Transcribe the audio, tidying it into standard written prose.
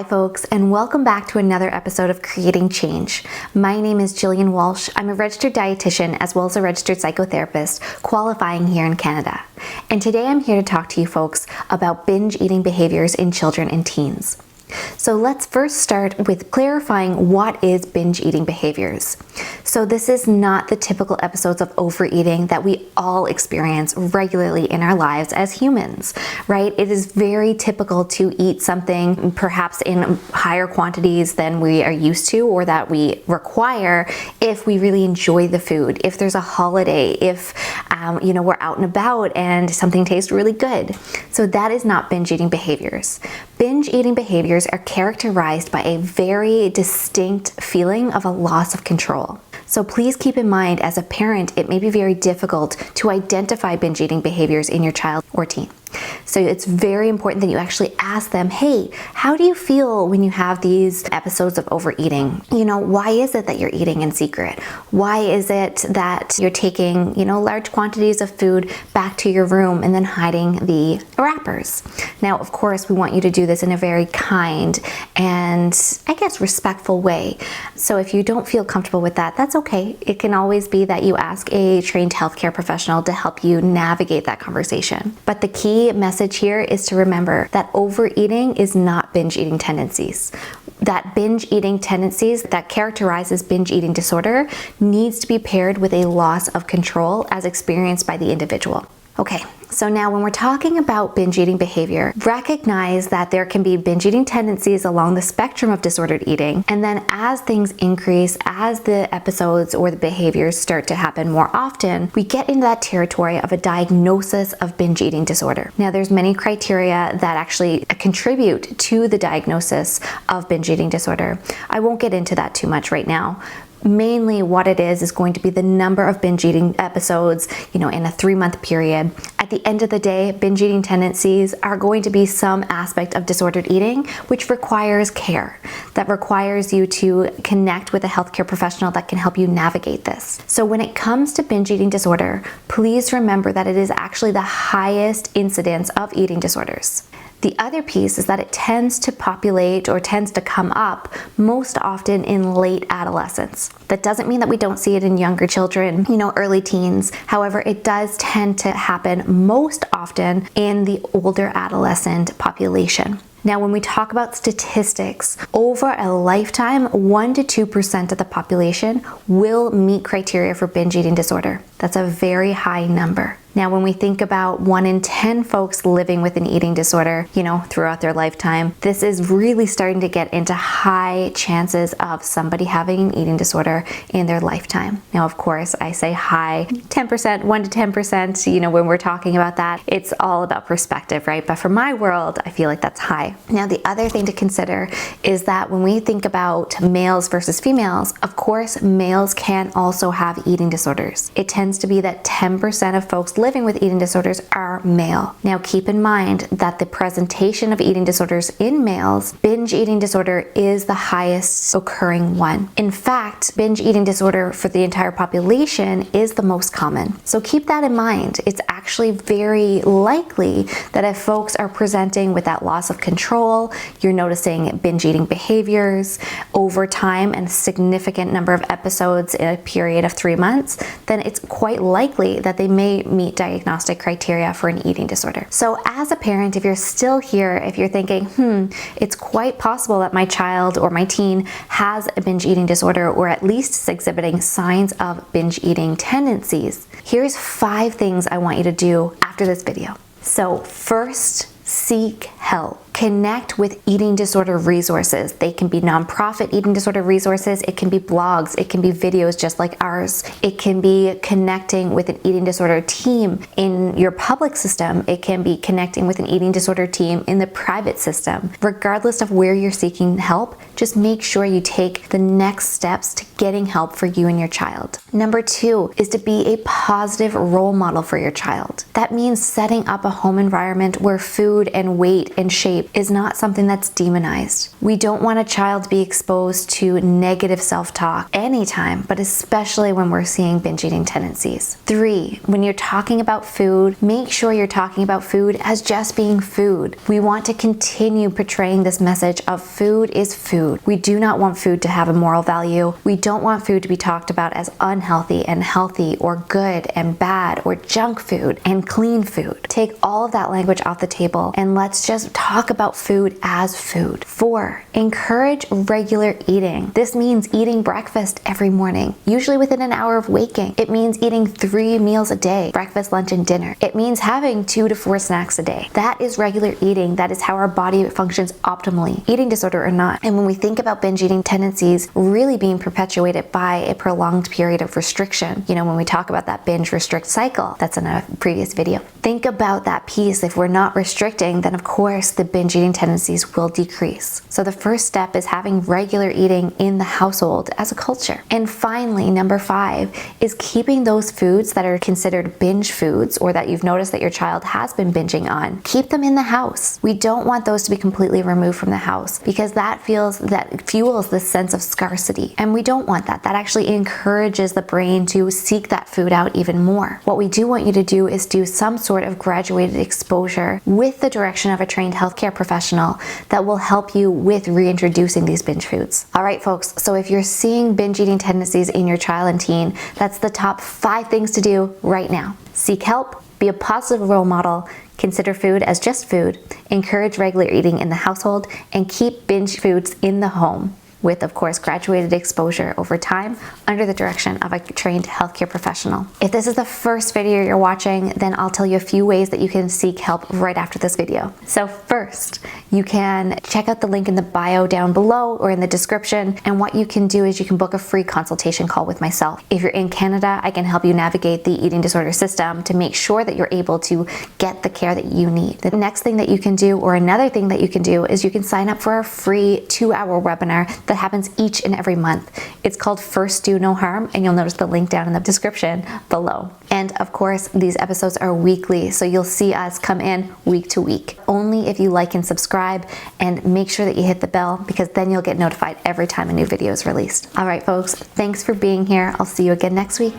folks, and welcome back to another episode of Creating Change. My name is Jillian Walsh. I'm a registered dietitian as well as a registered psychotherapist qualifying here in Canada. And today I'm here to talk to you folks about binge eating behaviors in children and teens. So let's first start with clarifying what is binge eating behaviors. So this is not the typical episodes of overeating that we all experience regularly in our lives as humans, right? It is very typical to eat something perhaps in higher quantities than we are used to or that we require if we really enjoy the food, if there's a holiday, if we're out and about and something tastes really good. So that is not binge eating behaviors. Binge eating behaviors are characterized by a very distinct feeling of a loss of control. So please keep in mind, as a parent, it may be very difficult to identify binge eating behaviors in your child or teen. So it's very important that you actually ask them, hey, how do you feel when you have these episodes of overeating? Why is it that you're eating in secret? Why is it that you're taking, large quantities of food back to your room and then hiding the wrappers? Now, of course, we want you to do this in a very kind and, respectful way. So if you don't feel comfortable with that, that's okay. It can always be that you ask a trained healthcare professional to help you navigate that conversation. But the key message here is to remember that overeating is not binge eating tendencies. That binge eating tendencies that characterizes binge eating disorder needs to be paired with a loss of control as experienced by the individual. Okay, so now when we're talking about binge eating behavior, recognize that there can be binge eating tendencies along the spectrum of disordered eating. And then as things increase, as the episodes or the behaviors start to happen more often, we get into that territory of a diagnosis of binge eating disorder. Now there's many criteria that actually contribute to the diagnosis of binge eating disorder. I won't get into that too much right now. Mainly what it is going to be the number of binge eating episodes, in a 3-month period. At the end of the day, binge eating tendencies are going to be some aspect of disordered eating, which requires care, that requires you to connect with a healthcare professional that can help you navigate this. So when it comes to binge eating disorder, please remember that it is actually the highest incidence of eating disorders. The other piece is that it tends to populate or tends to come up most often in late adolescence. That doesn't mean that we don't see it in younger children, early teens. However, it does tend to happen most often in the older adolescent population. Now, when we talk about statistics, over a lifetime, 1 to 2% of the population will meet criteria for binge eating disorder. That's a very high number. Now, when we think about 1 in 10 folks living with an eating disorder, throughout their lifetime, this is really starting to get into high chances of somebody having an eating disorder in their lifetime. Now, of course, I say high, 10%, 1 to 10%, when we're talking about that, it's all about perspective, right? But for my world, I feel like that's high. Now, the other thing to consider is that when we think about males versus females, of course, males can also have eating disorders. It tends to be that 10% of folks living with eating disorders are male. Now, keep in mind that the presentation of eating disorders in males, binge eating disorder is the highest occurring one. In fact, binge eating disorder for the entire population is the most common. So keep that in mind. It's actually very likely that if folks are presenting with that loss of control, you're noticing binge eating behaviors over time and a significant number of episodes in a period of 3 months, then it's quite likely that they may meet diagnostic criteria for an eating disorder. So as a parent, if you're still here, if you're thinking, it's quite possible that my child or my teen has a binge eating disorder or at least is exhibiting signs of binge eating tendencies, here's 5 things I want you to do after this video. So first, seek help. Connect with eating disorder resources. They can be nonprofit eating disorder resources. It can be blogs. It can be videos just like ours. It can be connecting with an eating disorder team in your public system. It can be connecting with an eating disorder team in the private system. Regardless of where you're seeking help, just make sure you take the next steps to getting help for you and your child. Number 2 is to be a positive role model for your child. That means setting up a home environment where food and weight and shape weight is not something that's demonized. We don't want a child to be exposed to negative self-talk anytime, but especially when we're seeing binge eating tendencies. 3, when you're talking about food, make sure you're talking about food as just being food. We want to continue portraying this message of food is food. We do not want food to have a moral value. We don't want food to be talked about as unhealthy and healthy, or good and bad, or junk food and clean food. Take all of that language off the table and let's just talk about food as food. 4, encourage regular eating. This means eating breakfast every morning, usually within an hour of waking. It means eating 3 meals a day, breakfast, lunch, and dinner. It means having 2 to 4 snacks a day. That is regular eating. That is how our body functions optimally, eating disorder or not. And when we think about binge eating tendencies really being perpetuated by a prolonged period of restriction, when we talk about that binge restrict cycle, that's in a previous video. Think about that piece. If we're not restricting, then of course the binge eating tendencies will decrease. So the first step is having regular eating in the household as a culture. And finally, number 5 is keeping those foods that are considered binge foods, or that you've noticed that your child has been binging on, keep them in the house. We don't want those to be completely removed from the house, because that fuels this sense of scarcity. And we don't want that. That actually encourages the brain to seek that food out even more. What we do want you to do is do some sort of graduated exposure with the direction of a trained healthcare professional that will help you with reintroducing these binge foods. All right, folks, so if you're seeing binge eating tendencies in your child and teen, that's the top 5 things to do right now. Seek help, be a positive role model, consider food as just food, encourage regular eating in the household, and keep binge foods in the home, with, of course, graduated exposure over time under the direction of a trained healthcare professional. If this is the first video you're watching, then I'll tell you a few ways that you can seek help right after this video. So first, you can check out the link in the bio down below or in the description, and what you can do is you can book a free consultation call with myself. If you're in Canada, I can help you navigate the eating disorder system to make sure that you're able to get the care that you need. The next thing that you can do, or another thing that you can do, is you can sign up for our free 2-hour webinar that happens each and every month. It's called First Do No Harm, and you'll notice the link down in the description below. And of course, these episodes are weekly, so you'll see us come in week to week. Only if you like and subscribe, and make sure that you hit the bell, because then you'll get notified every time a new video is released. All right, folks, thanks for being here. I'll see you again next week.